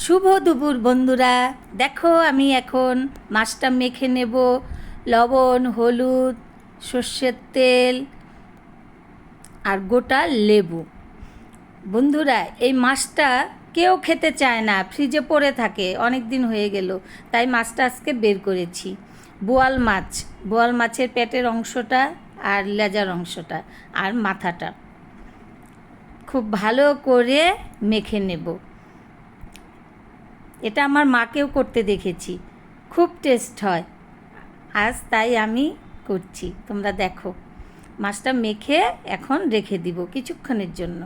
শুভ দুপুর বন্ধুরা। দেখো আমি এখন মাছটা মেখে নেব। লবণ, হলুদ, সর্ষের তেল আর গোটা লেবু। বন্ধুরা, এই মাছটা কেউ খেতে চায় না, ফ্রিজে পড়ে থাকে, অনেক দিন হয়ে গেল, তাই মাছটা আজকে বের করেছি। বোয়াল মাছ, বোয়াল মাছের পেটের অংশটা আর লেজার অংশটা আর মাথাটা খুব ভালো করে মেখে নেব। এটা আমার মাকেও করতে দেখেছি, খুব টেস্ট হয়। আজ তাই আমি করছি, তোমরা দেখো। মাছটা মেখে এখন রেখে দিব কিছুক্ষণের জন্য।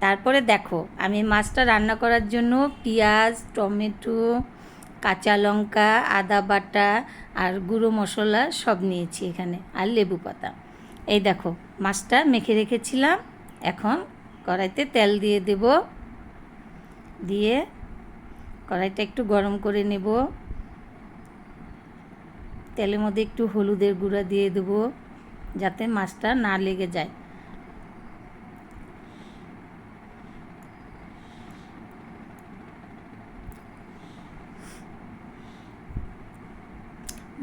তারপরে দেখো, আমি মাছটা রান্না করার জন্য পেঁয়াজ, টমেটো, কাঁচা লঙ্কা, আদা বাটা আর গুঁড়ো মশলা সব নিয়েছি এখানে, আর লেবু পাতা। এই দেখো, মাছটা মেখে রেখেছিলাম। এখন কড়াইতে তেল দিয়ে দেব, দিয়ে কড়াইটা একটু গরম করে নেব। তেলের মধ্যে একটু হলুদের গুঁড়া দিয়ে দেব, যাতে মাছটা না লেগে যায়।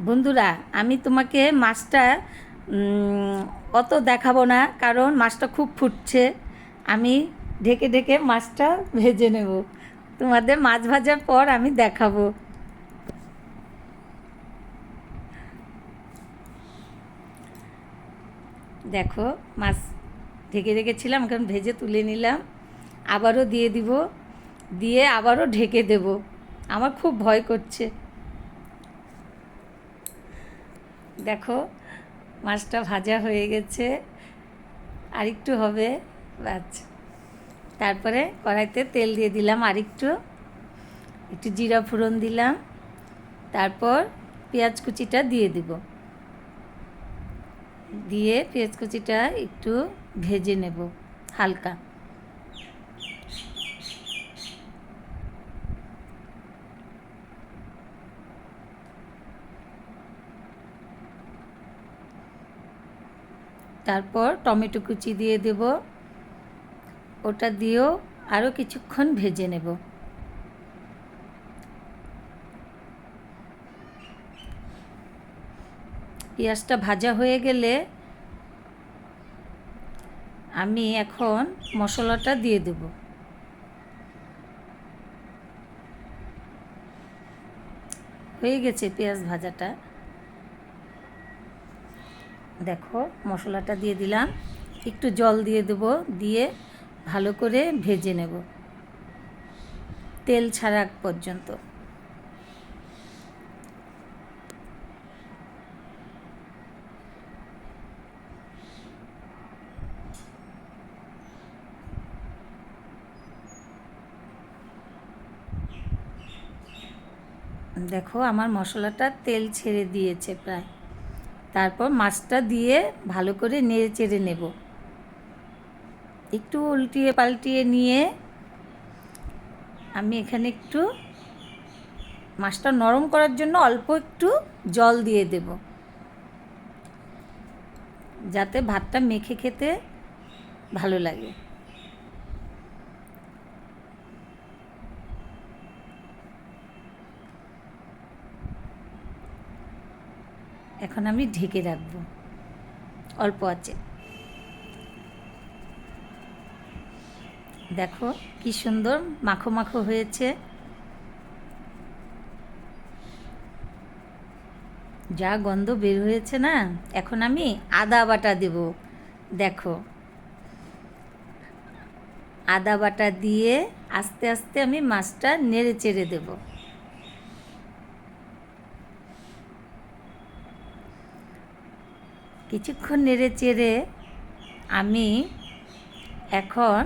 বন্ধুরা, আমি তোমাকে মাছটা অত দেখাবো না, কারণ মাছটা খুব ফুটছে। আমি ঢেকে ঢেকে মাছটা ভেজে নেব, তোমাদের মাছ ভাজার পর আমি দেখাবো। দেখো, মাছ ঢেকে রেখেছিলাম, এখন ভেজে তুলে নিলাম। আবারও দিয়ে দিব, দিয়ে আবারও ঢেকে দেব। আমার খুব ভয় করছে। দেখো, মাছটা ভাজা হয়ে গেছে, আর একটু হবে, বাস। তারপরে কড়াইতে তেল দিয়ে দিলাম, আর একটু জিরা ফোড়ন দিলাম। তারপর পেঁয়াজ কুচিটা দিয়ে দিব, দিয়ে পেঁয়াজ কুচিটা একটু ভেজে নেব হালকা। তারপর টমেটো কুচি দিয়ে দেব, ওটা দিয়েও আরও কিছুক্ষণ ভেজে নেব। পেঁয়াজটা ভাজা হয়ে গেলে আমি এখন মশলাটা দিয়ে দেব। হয়ে গেছে পেঁয়াজ ভাজাটা। দেখো, মশলাটা দিয়ে দিলাম, একটু জল দিয়ে দেব, দিয়ে ভালো করে ভেজে নেব তেল ছাড়া পর্যন্ত। দেখো, আমার মশলাটা তেল ছেড়ে দিয়েছে প্রায়। তারপর মাছটা দিয়ে ভালো করে নেড়ে চেড়ে নেব, একটু উল্টিয়ে পাল্টিয়ে নিয়ে আমি এখানে একটু মাছটা নরম করার জন্য অল্প একটু জল দিয়ে দেব, যাতে ভাতটা মেখে খেতে ভালো লাগে। এখন আমি ঢেকে রাখব অল্প আছে। দেখো কি সুন্দর মাখো মাখো হয়েছে, যা গন্ধ বের হয়েছে না। এখন আমি আদা বাটা দেব। দেখো, আদা বাটা দিয়ে আস্তে আস্তে আমি মাছটা নেড়ে চেড়ে দেব। কিছুক্ষণ নেড়ে চেড়ে আমি এখন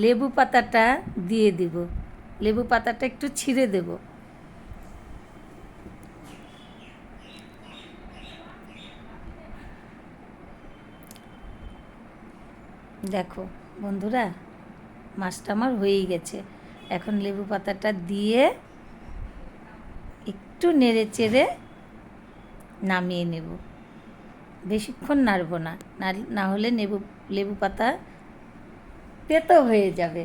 লেবু পাতাটা দিয়ে দিব, লেবু পাতাটা একটু ছিঁড়ে দেব। দেখো বন্ধুরা, মাছটা আমার হয়েই গেছে। এখন লেবু পাতাটা দিয়ে একটু নেড়ে চেড়ে নামিয়ে নেব। বেশিক্ষণ নাড়ব না, না হলে লেবু পাতা তেতো হয়ে যাবে।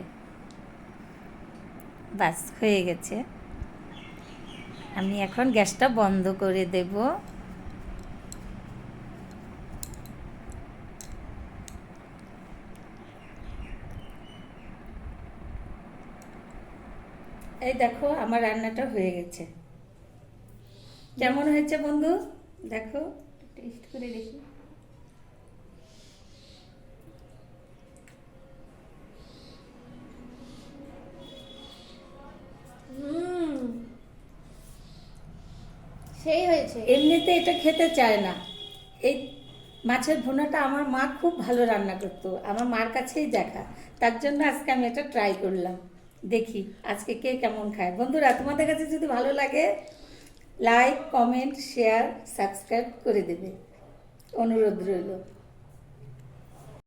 বাস হয়ে গেছে। আমি এখন গ্যাসটা বন্ধ করে দেব। এই দেখো আমার রান্নাটা হয়ে গেছে। কেমন হয়েছে বন্ধু? দেখো, টেস্ট করে দেখি। সেই হয়েছে। এমনিতে এটা খেতে চায় না। এই মাছের ভুনাটা আমার মা খুব ভালো রান্না করতো, আমার মার কাছেই দেখা। তার জন্য আজকে আমি এটা ট্রাই করলাম, দেখি আজকে কে কেমন খায়। বন্ধুরা, তোমাদের কাছে যদি ভালো লাগে লাইক, কমেন্ট, শেয়ার, সাবস্ক্রাইব করে দেবে, অনুরোধ রইল।